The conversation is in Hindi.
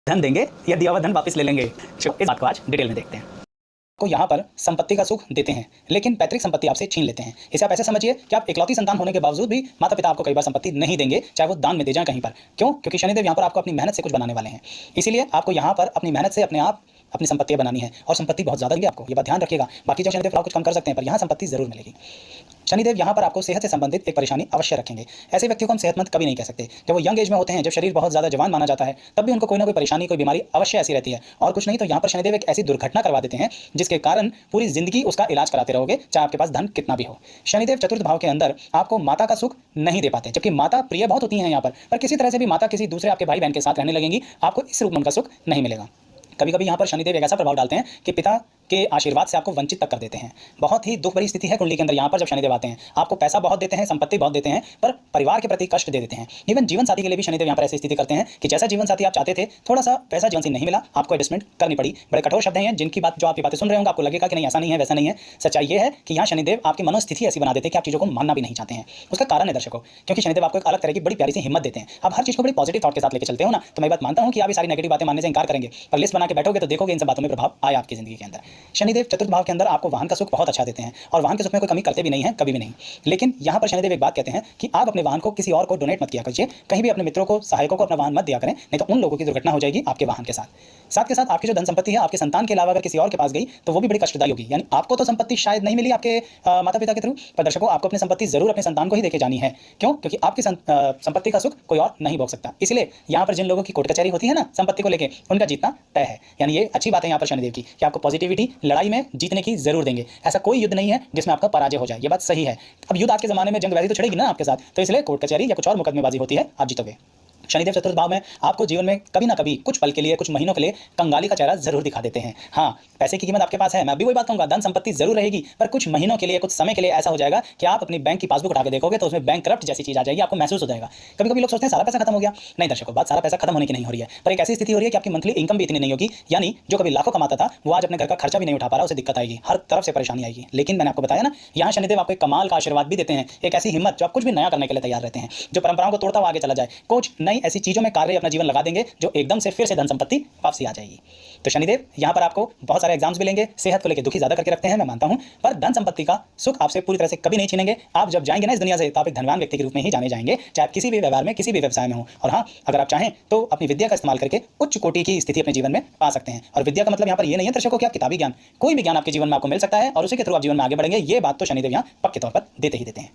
धन देंगे या दिया हुआ धन वापस ले लेंगे। चलो इस बात को आज डिटेल में देखते हैं। को यहाँ पर संपत्ति का सुख देते हैं, लेकिन पैतृक संपत्ति आपसे छीन लेते हैं। इसे आप ऐसे समझिए कि आप इकलौती संतान होने के बावजूद भी माता पिता आपको कई बार संपत्ति नहीं देंगे, चाहे वो दान में दे जाएं कहीं पर। क्यों? क्योंकि शनिदेव यहाँ पर आपको अपनी मेहनत से कुछ बनाने वाले हैं। इसीलिए आपको यहाँ पर अपनी मेहनत से अपने आप अपनी संपत्तियां बनानी है, और संपत्ति बहुत ज़्यादा देंगे आपको, ये बात ध्यान रखिएगा। बाकी जो शनिदेव कुछ कम कर सकते हैं, पर यहाँ संपत्ति जरूर मिलेगी। शनिदेव यहाँ पर आपको सेहत से संबंधित एक परेशानी अवश्य रखेंगे। ऐसे व्यक्तियों को हम सेहतमंद कभी नहीं कह सकते। जब वो यंग एज में होते हैं, जब शरीर बहुत ज़्यादा जवान माना जाता है, तब भी उनको कोई ना कोई परेशानी, कोई बीमारी अवश्य ऐसी रहती है। और कुछ नहीं तो यहाँ पर शनिदेव एक ऐसी दुर्घटना करवा देते हैं जिसके कारण पूरी जिंदगी उसका इलाज कराते रहोगे, चाहे आपके पास धन कितना भी हो। शनिदेव चतुर्थ भाव के अंदर आपको माता का सुख नहीं दे पाते, जबकि माता प्रिय बहुत होती हैं यहाँ पर किसी तरह से भी माता किसी दूसरे आपके भाई बहन के साथ रहने लगेंगी, आपको इस रूप में उनका सुख नहीं मिलेगा। कभी कभी यहाँ पर शनिदेव एक ऐसा प्रभाव डालते हैं कि पिता के आशीर्वाद से आपको वंचित तक कर देते हैं। बहुत ही दुख भरी स्थिति है कुंडली के अंदर। यहाँ पर जब शनिदेव आते हैं, आपको पैसा बहुत देते हैं, संपत्ति बहुत देते हैं, पर परिवार के प्रति कष्ट दे देते हैं। इवन जीवन साथी के लिए भी शनिदेव यहाँ पर ऐसी स्थिति करते हैं कि जैसा जीवन साथी आप चाहते थे, थोड़ा सा पैसा जीवन से नहीं मिला, आपको एडजस्टमेंट करनी पड़ी। बड़े कठोर शब्द हैं जिनकी बात, जो आपकी बातें सुन रहे होंगे, आपको लगेगा कि नहीं ऐसा नहीं है, वैसा नहीं है। सच्चाई ये है कि यहाँ शनिदेव आपकी मनोस्थिति ऐसी बना देते हैं कि आप चीज़ों को मानना भी नहीं चाहते हैं। उसका कारण है दर्शकों, क्योंकि शनिदेव आपको एक अलग तरह की बड़ी प्यारी सी हिम्मत देते हैं। आप हर चीज़ को बड़ी पॉजिटिव थॉट के साथ लेके चलते हो ना, तो मैं बात मानता हूँ कि आप ये सारी नेगेटिव बातें मानने से इंकार करेंगे, पर लिस्ट बना के बैठोगे तो देखोगे इन सब बातों में प्रभाव आया आपकी जिंदगी के अंदर। शनिदेव चतुर्थ भाव के अंदर आपको वाहन का सुख बहुत अच्छा देते हैं, और वाहन के सुख में कोई कमी करते भी नहीं है, कभी भी नहीं। लेकिन यहाँ पर शनिदेव एक बात कहते हैं कि आप अपने वाहन को किसी और को डोनेट मत किया कीजिए, कहीं भी अपने मित्रों को, सहायकों को अपना वाहन मत दिया करें, नहीं तो उन लोगों की दुर्घटना हो जाएगी आपके वाहन के साथ। साथ के साथ आपकी जो धन संपत्ति है, आपके संतान के अलावा अगर किसी और के पास गई तो वो भी बड़ी कष्टदायी होगी। यानी आपको तो संपत्ति शायद नहीं मिली आपके माता पिता के थ्रू, पर दर्शकों आपको अपनी संपत्ति जरूर अपने संतान को ही देके जानी है। क्यों? क्योंकि आपकी संपत्ति का सुख कोई और नहीं भोग सकता। इसलिए यहाँ पर जिन लोगों की कोर्ट कचहरी होती है ना संपत्ति को लेकर, उनका जीतना तय है। यानी ये अच्छी बात है यहाँ पर शनिदेव की कि आपको पॉजिटिविटी, लड़ाई में जीतने की जरूर देंगे। ऐसा कोई युद्ध नहीं है जिसमें आपका पराजय हो जाए, ये बात सही है। अब युद्ध आज के जमाने में जंग वैसी तो छिड़ेगी ना आपके साथ, तो इसलिए कोर्ट कचहरी या कुछ और मुकदमेबाजी होती है, आप जीतोगे। शनिदेव चतुर्थ भाव में आपको जीवन में कभी ना कभी कुछ पल के लिए, कुछ महीनों के लिए कंगाली का चेहरा जरूर दिखा देते हैं। हाँ, पैसे की कीमत आपके पास है, मैं अभी वही बात कहूँगा, धन संपत्ति जरूर रहेगी, पर कुछ महीनों के लिए, कुछ समय के लिए ऐसा हो जाएगा कि आप अपनी बैंक की पासबुक उठा के देखोगे तो उसमें बैंकक्रप्ट जैसी चीज आ जाएगी, आपको महसूस हो जाएगा। कभी कभी लोग सोचते हैं सारा पैसा खत्म हो गया। नहीं दर्शकों, बात सारा पैसा खत्म होने की नहीं हो रही है, पर एक ऐसी स्थिति हो रही है कि आपकी मंथली इनकम भी इतनी नहीं होगी। यानी जो कभी लाखों कमाता था वो आज अपने घर का खर्चा भी नहीं उठा पा रहा, उसे दिक्कत आएगी, हर तरफ से परेशानी आएगी। लेकिन मैंने आपको बताया ना, यहाँ शनिदेव आपको एक कमाल का आशीर्वाद भी देते हैं, एक ऐसी हिम्मत जो आप कुछ भी नया करने के लिए तैयार रहते हैं, जो परंपराओं को तोड़ता हुआ आगे चला जाए, कुछ नई ऐसी चीजों में कार्य अपना जीवन लगा देंगे जो एकदम से फिर से धन संपत्ति वापसी आ जाएगी। तो शनिदेव यहाँ पर आपको बहुत सारे एग्जाम्स भी लेंगे, सेहत को लेकर दुखी ज्यादा करके रखते हैं, मैं मानता हूं, पर धन संपत्ति का सुख आपसे पूरी तरह से कभी नहीं छीनेंगे। आप जब जाएंगे ना इस दुनिया से, तो आप एक धनवान व्यक्ति के रूप में ही जाने जाएंगे, चाहे आप किसी भी व्यवहार में, किसी भी व्यवसाय में हो। और हाँ, अगर आप चाहें तो अपनी विद्या का इस्तेमाल करके उच्च कोटि की स्थिति अपने जीवन में पा सकते हैं। और विद्या का मतलब यहाँ पर ये नहीं है दर्शकों कि आप किताबी ज्ञान, कोई भी ज्ञान आपके जीवन में आपको मिल सकता है और उसी के थ्रू आप जीवन में आगे बढ़ेंगे। ये बात तो शनिदेव यहाँ पक्के तौर पर देते ही देते हैं।